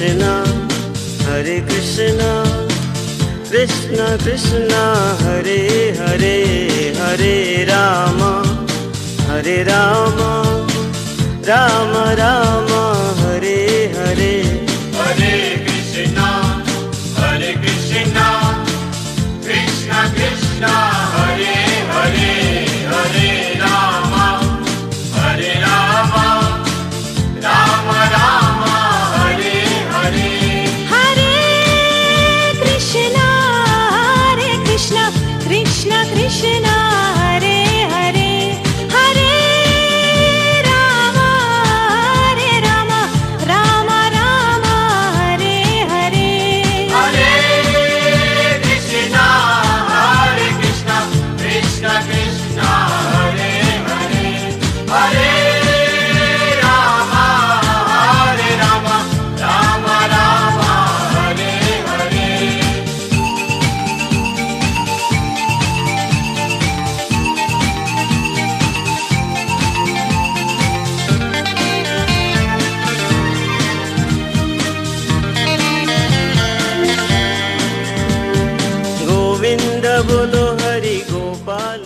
Krishna Hare Krishna Krishna Krishna Hare Hare Hare Rama Hare Rama Rama Rama Hare Hare Hare Krishna Krishna Krishna Hare Hare Hare Rama Hare Rama Rama Rama Hare Hare Hare Krishna Krishna Krishna Hare Hare Hare Rama Rama Rama Hare Hare Hare Krishna Krishna Krishna Hare Hare Hare Rama Rama Rama Hare Hare Govinda bolo Hari Gopal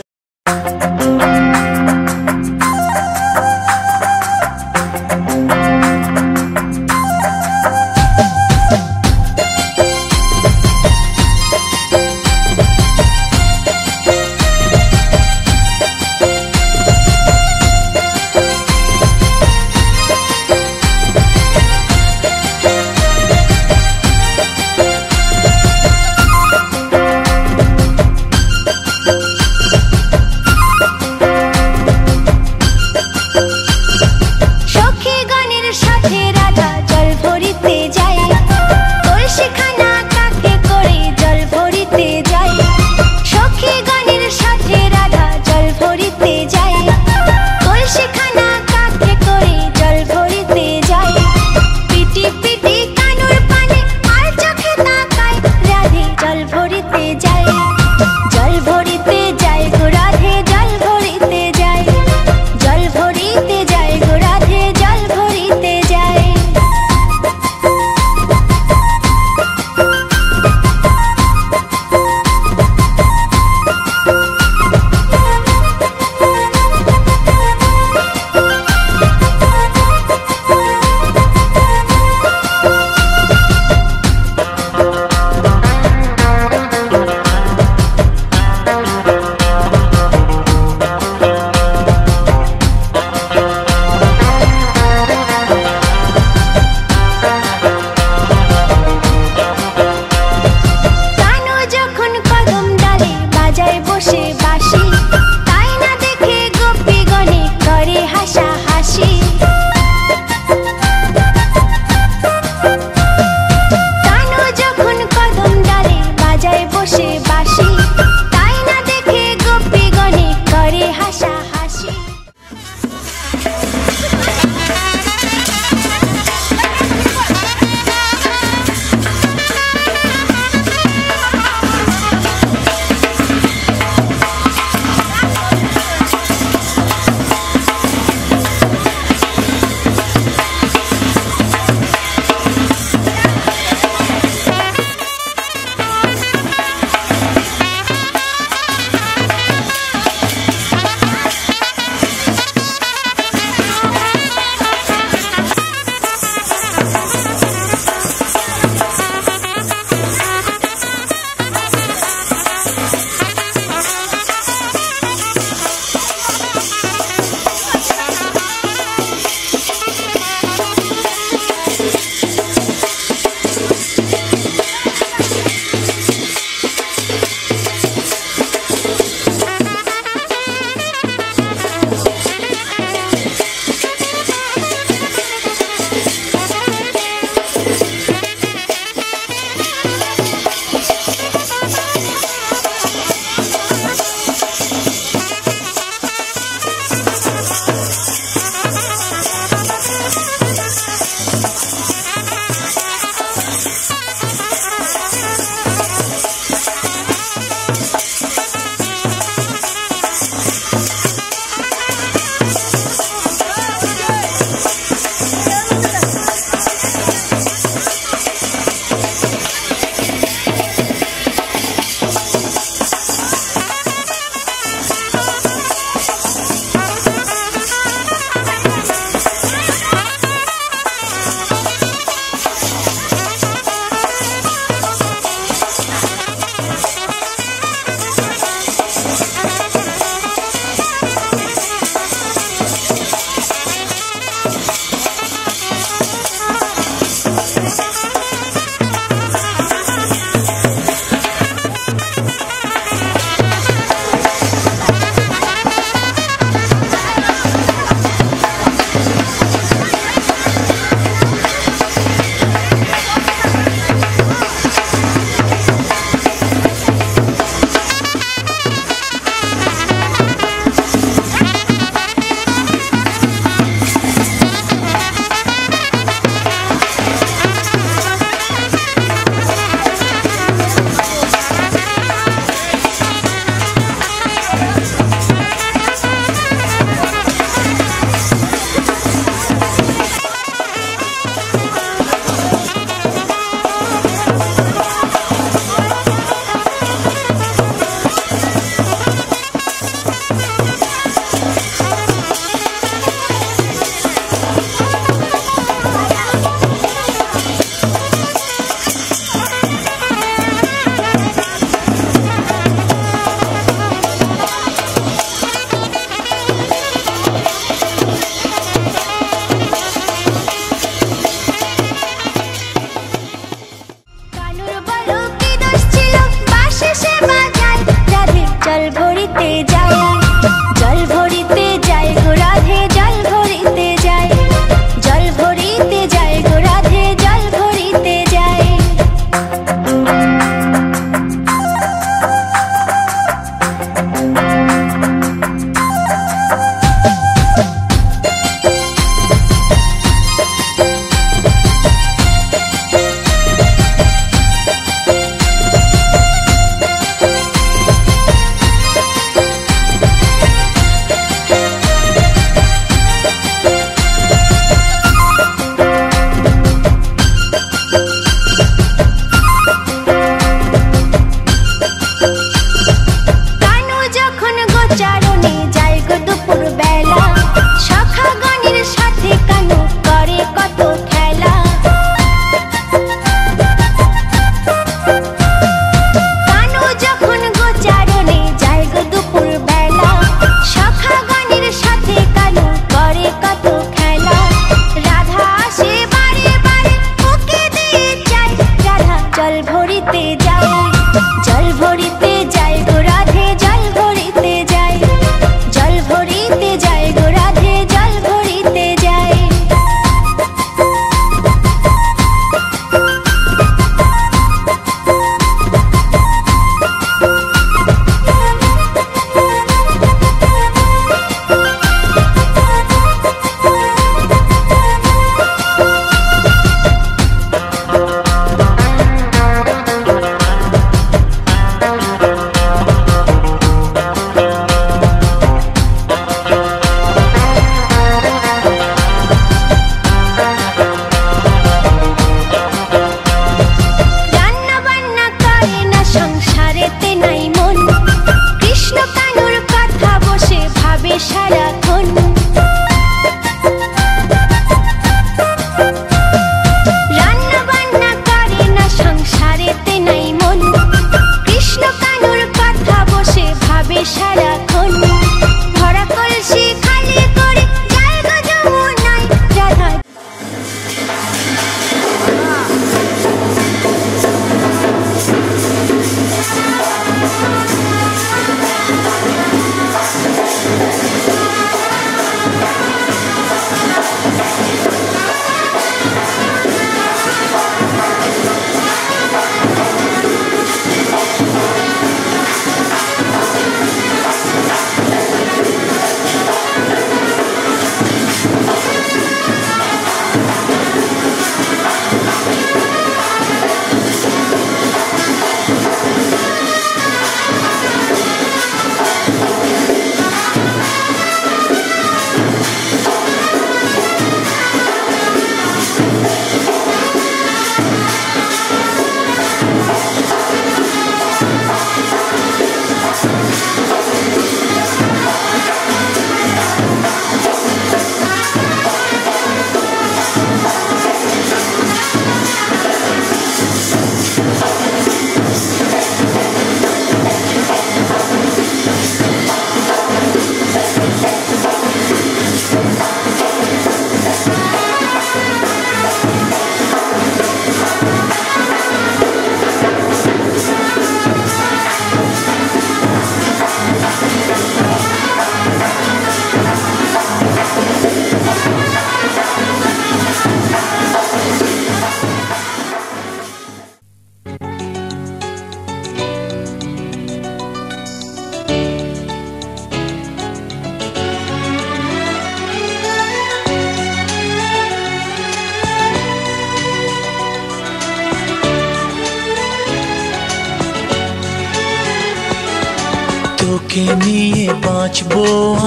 তোকে নিয়ে বাঁচবো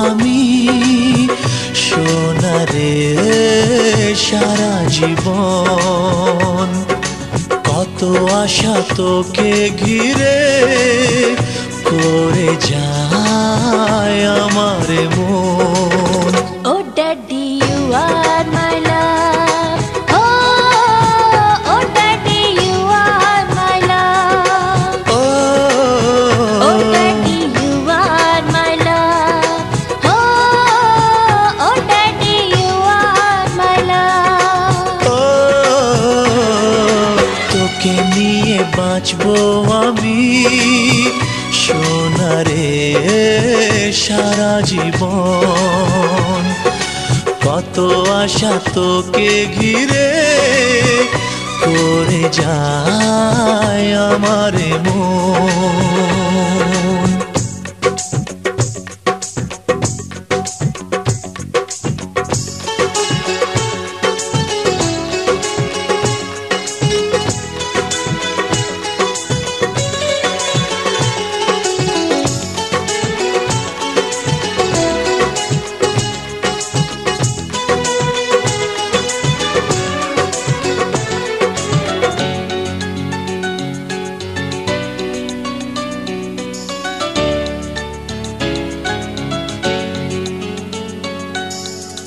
আমি সোনারে সারা জীবন। কত আশা তোকে ঘিরে করে যায় আমার মন। Oh daddy, you are my love. Oh, oh daddy, you are my love. Oh daddy, you are my love. Oh daddy, you are my love. তোকে নিয়ে বাঁচবো আমি সোনারে সারা জীবন। কত আশা তোকে ঘিরে করে যায় আমার মন।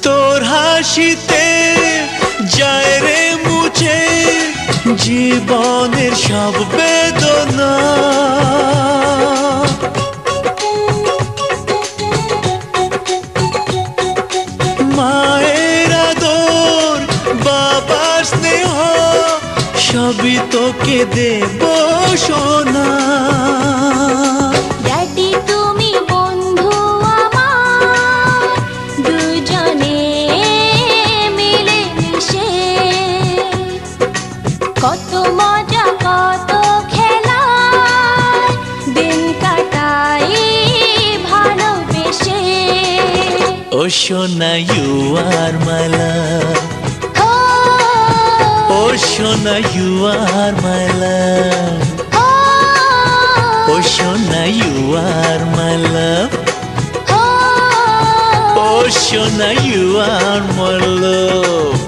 তোর হাসিতে যায় রে মুছে জীবনের সব বেদনা। মায়ের আদর বাবার স্নেহ সবই তোকে দেব সোনা। Daddy, তুমি বন্ধু আমার, দুজনে মিলে মিশে কত মজা কত খেলা দিন কাটাই ভালোবেসে। ও সোনা ইউ আর মাই লাভ। ও সোনা ইউ আর মাই লাভ। ও সোনা ইউ আর মাই লাভ। ও সোনা ইউ আর মাই লাভ।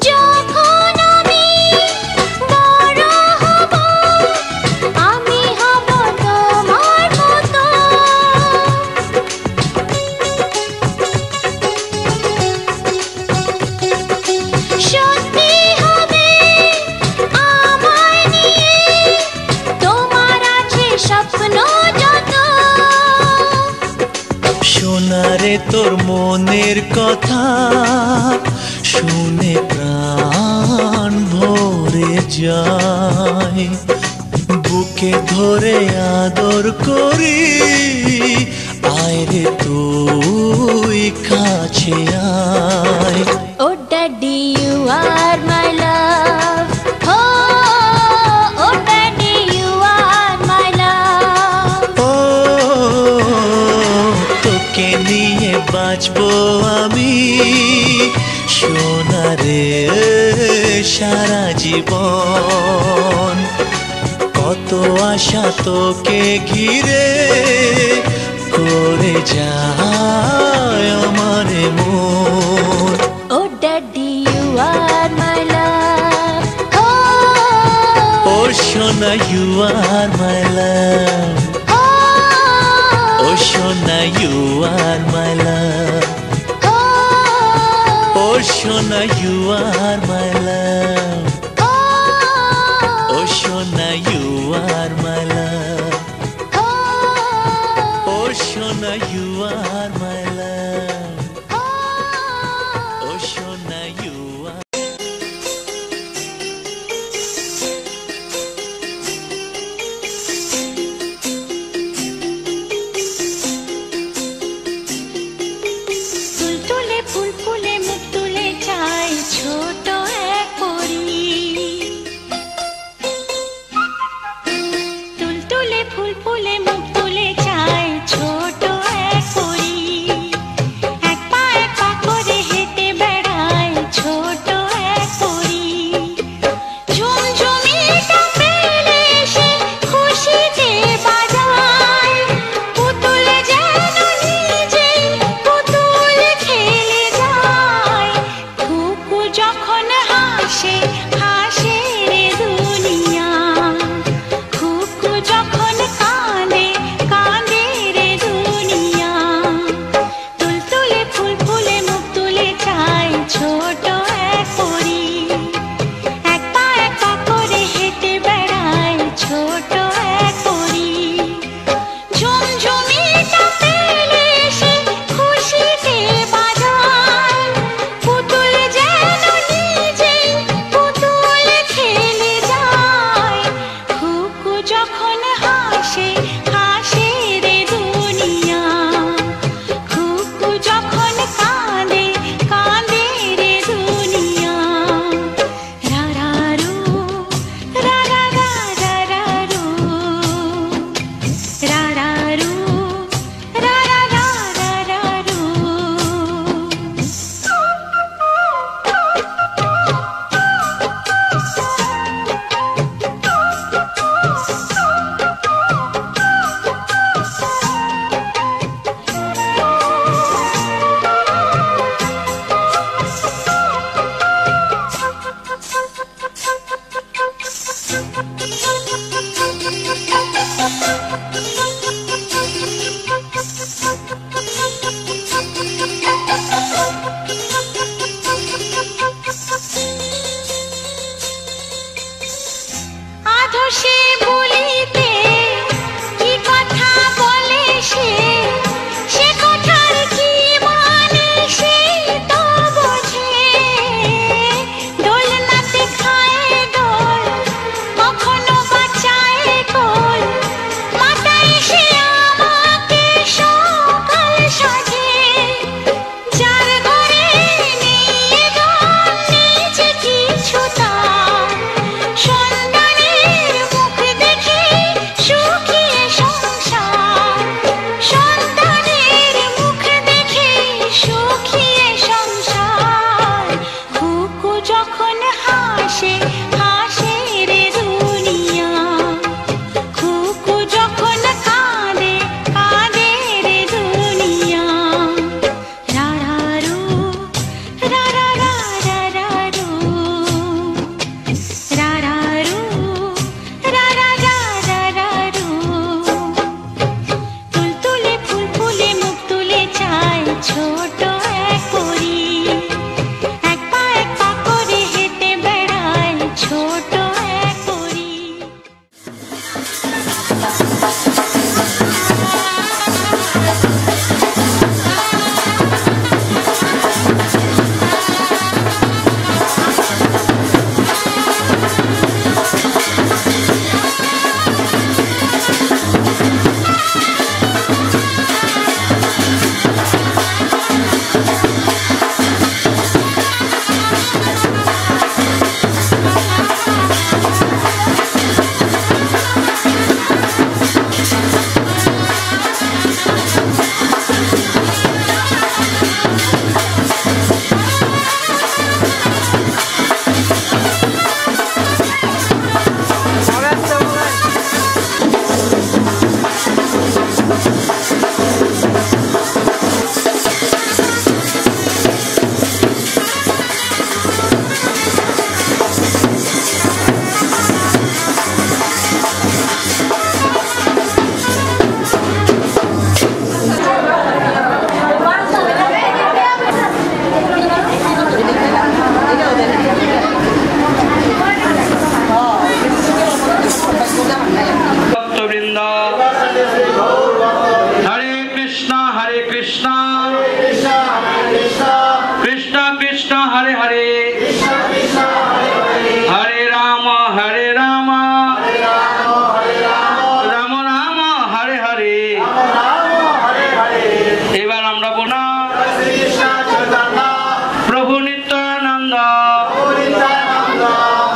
যখন আমি বড় হব আমি হব তোমার মতো। সত্যি হবে আমায় নিয়ে তোমার আছে স্বপ্ন যত। সোনারে তোর মনের কথা শুনে প্রাণ ভরে যায়। বুকে ধরে আদর করি আয় রে তুই কাছে আয়। Oh daddy, you are my love. Oh daddy, you are my love. তোকে নিয়ে বাঁচবো আমি সোনারে সারা জীবন। কত আশা তোকে ঘিরে করে যায় আমার মন। Oh daddy, you are my love. ও সোনা ইউ আর মাই লাভ। ও সোনা ইউ আর মাই লাভ। ও সোনা ইউ আর মাই লাভ। ও সোনা ইউ আর মাই লাভ।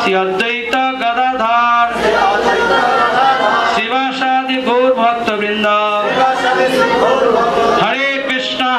श्री अद्वैत गदाधर शिवासादि गौर भक्त वृंद हरे कृष्णा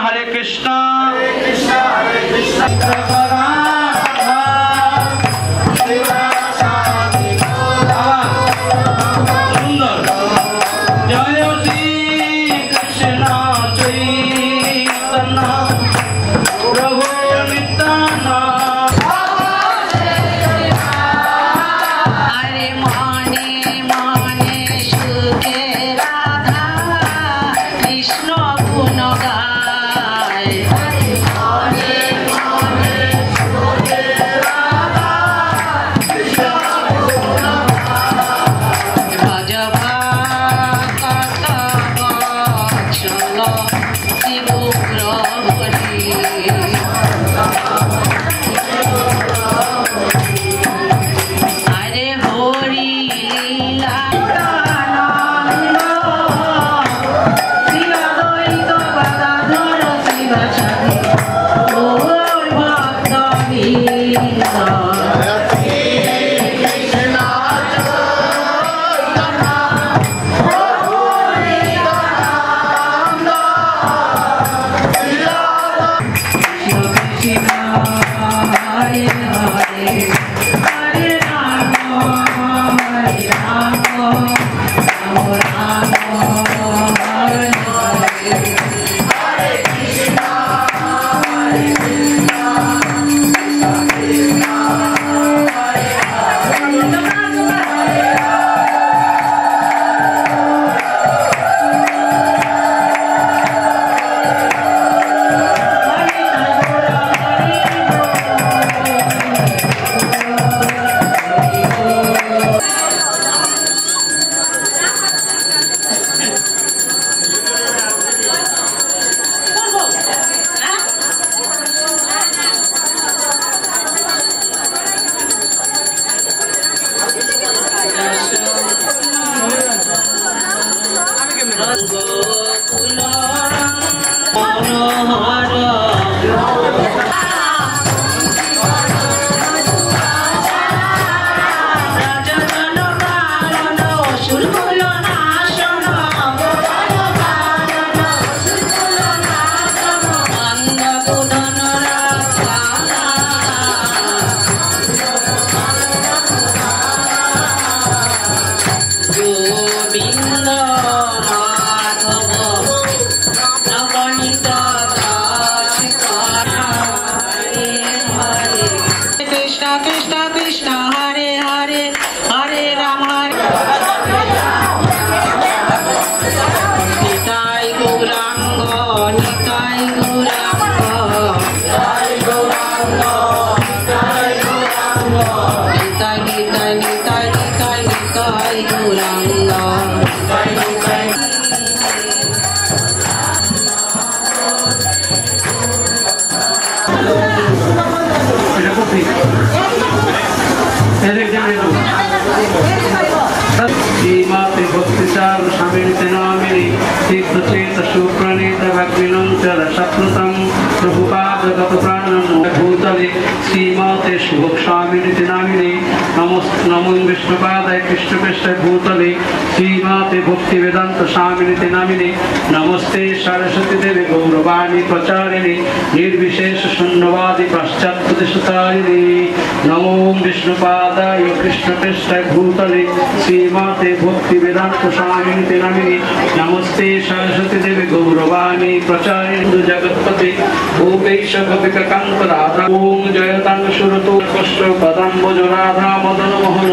श्रीमाते भक्तिचार स्वामिनिते नामिनि तीर्थचेत सुप्रणीत भक्तिनंचल शत्रुतं प्रभुपादगत प्राणं भूतले श्रीमाते शुभक स्वामिनिते नामिनि नमो विष्णुपादाय कृष्णपृष्ठाय भूतले श्रीमाते भक्ति वेदांत स्वामिनिते नामिनि नमस्ते सरस्वती देवी गौरवाणी प्रचारिणी निर्विशेष शून्यवादी पाश्चात्य देशतारिणी नमो विष्णुपादाय कृष्णपृष्ठाय भूतले श्रीमाते भक्ति वेदांत स्वामिनिते नामिनि नमस्ते सरस्वती देवी गौरवाणी प्रचारिणी जगत्पते भूपेश गोपिकान्त राधा ओम जयतांग सुरतो कष्ट पदाम्बुज राधा मदन मोहन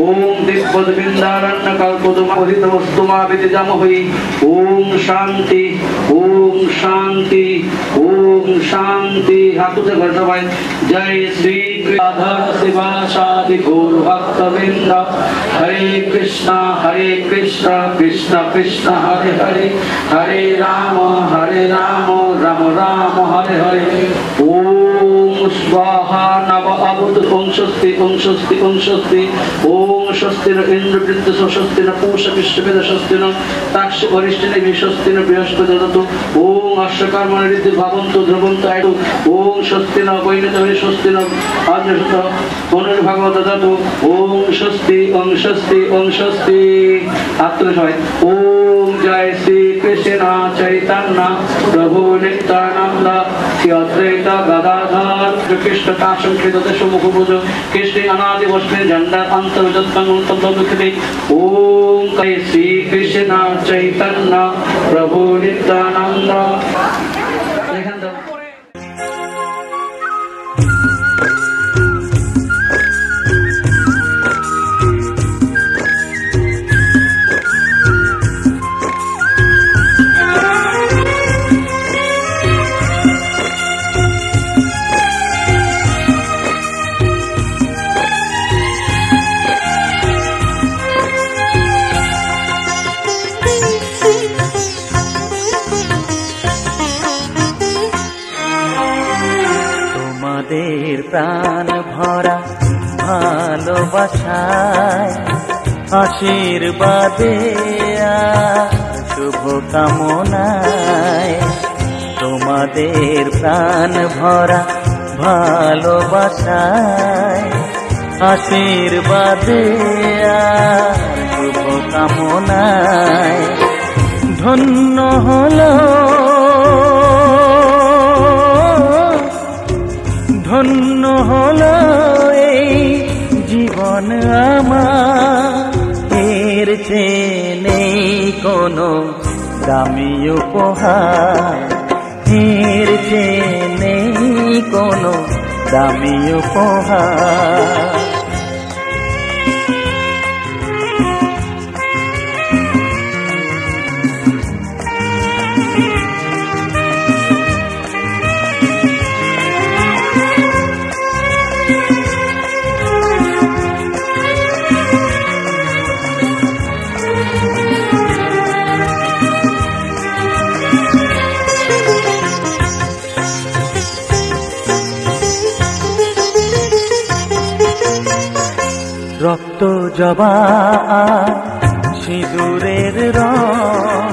ओम दिव्यद बिंदारण्य कल्पदुमाहित वस्तुमाविदिजामहि ओम शांति ओम शांति ओम शांति हाथों घर सबाई जय श्री राधा शिवासादि गौर भक्तवृंद हरे कृष्णा कृष्ण कृष्ण हरे हरे हरे राम राम राम हरे हरे ओम स्वाहा नव अवुत ओम स्वस्ति ओम स्वस्ति ओम स्वस्ति ओम स्वस्ति न इंद्रवृत्त स्वस्ति न पूष विश्ववेद स्वस्ति न ताक्ष वरिष्ठने विश्वस्ति न बृहस्पति ददतु ओम अश्वकर्मण ऋद्धि भवन्तु ध्रुवन्तु आयतु ओम स्वस्ति न वैनतवे स्वस्ति न आद्यसुत पुनर्भगवत ददतु ओम स्वस्ति ओम स्वस्ति ओम स्वस्ति आत्मने सबाई ओम जय श्री कृष्ण चैतन्य प्रभु नित्यानंद श्री अद्वैत गदाधर कृष्ण काशंकृत दशमुखभुज कृष्ण अनादि वस्मिन् झण्डा अंतर्जत्मंतव्यमुखते ओम जय श्री कृष्ण चैतन्य प्रभु नित्यानंद প্রাণ ভরা ভালোবাসায় আশীর্বাদে শুভ কামনায় তোমাদের প্রাণ ভরা ভালোবাসায় আশীর্বাদে শুভ কামনায় ধন্য হলো ধন্য হলো এই জীবন আমার এর চেয়ে নেই কোনো দামি উপহার এর চেয়ে নেই কোনো দামি উপহার রক্ত জবা সিঁদুরের রং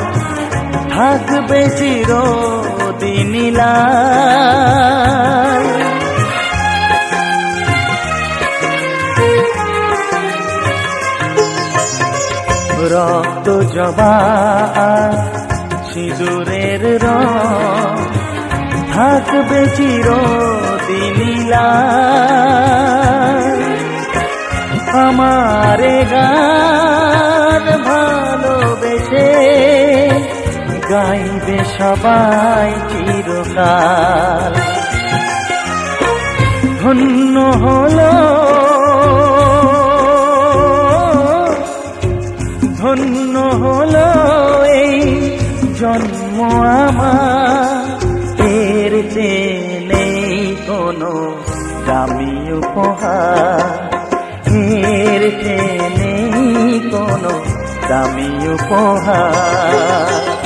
থাকবে চিরদিন লাল রক্ত জবা সিঁদুরের রং থাকবে চিরদিন লাল আমারে গান ভালোবেসে গাইবে সবাই চিরকাল ধন্য হলো ধন্য হলো এই জন্ম আমার এর চেয়ে নেই কোনো দামি উপহার এর চেয়ে নেই কোনো দামি উপহার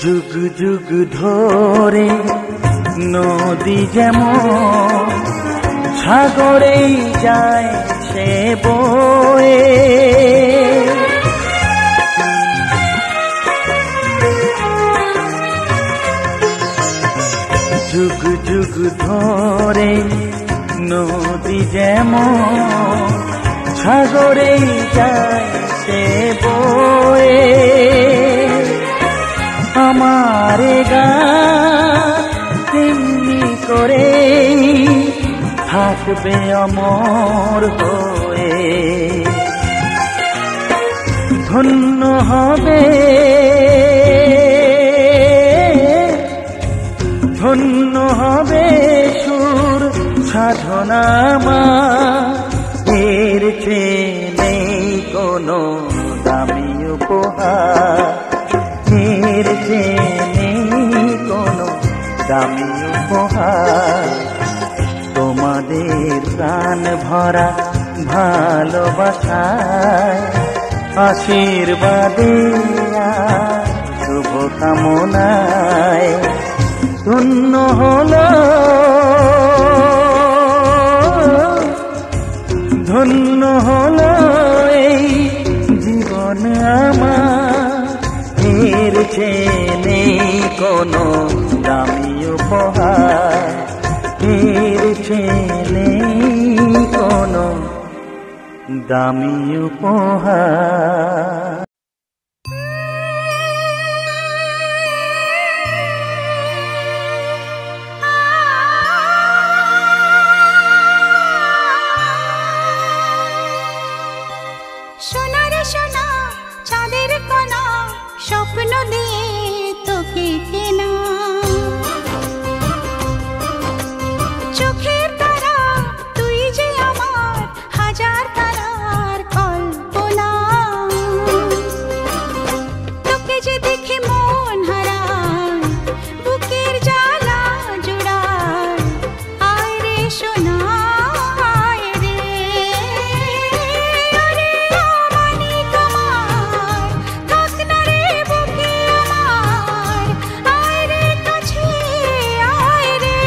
যুগ যুগ ধরে নদী যেমন সাগরেই যায় সে বয়ে যুগ যুগ ধরে নদী যেমন সাগরেই যায় সে বয়ে আমারে গান তেমনি করে থাকবে অমর হয়ে ধন্য হবে ধন্য হবে সুর সাধনা মা এর চেয়ে নেই কোনো দামি উপহার, এর চেয়ে নেই কোনো দামি উপহার। তোমাদের প্রাণ ভরা ভালোবাসায় আশীর্বাদে শুভকামনায় ধন্য হলো, ধন্য হলো এই জীবন আমার, এর চেয়ে নেই কোনো দামি উপহার, এর চেয়ে নেই কোনো দামি উপহার। স্বপ্ন দিয়ে তোকে কেনা, চোখের তারা তুই যে আমার হাজার তারার কল্পনা। তোকে যে দেখে মন হারায়, বুকের জ্বালা জোড়ায়, আয় রে সোনা আয় রে, আরে আমানি তোমার থাক না রে বুকে আমার, আয় রে কাছে আয় রে।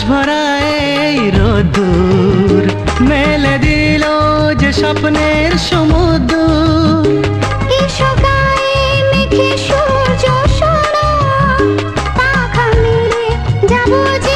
ভরা এই রোদুর মেলে দিল যে স্বপ্নের সমুদ্র। এসো গায়ে মেখে সূর্য সোনা, পাখা মেলে যাবো যে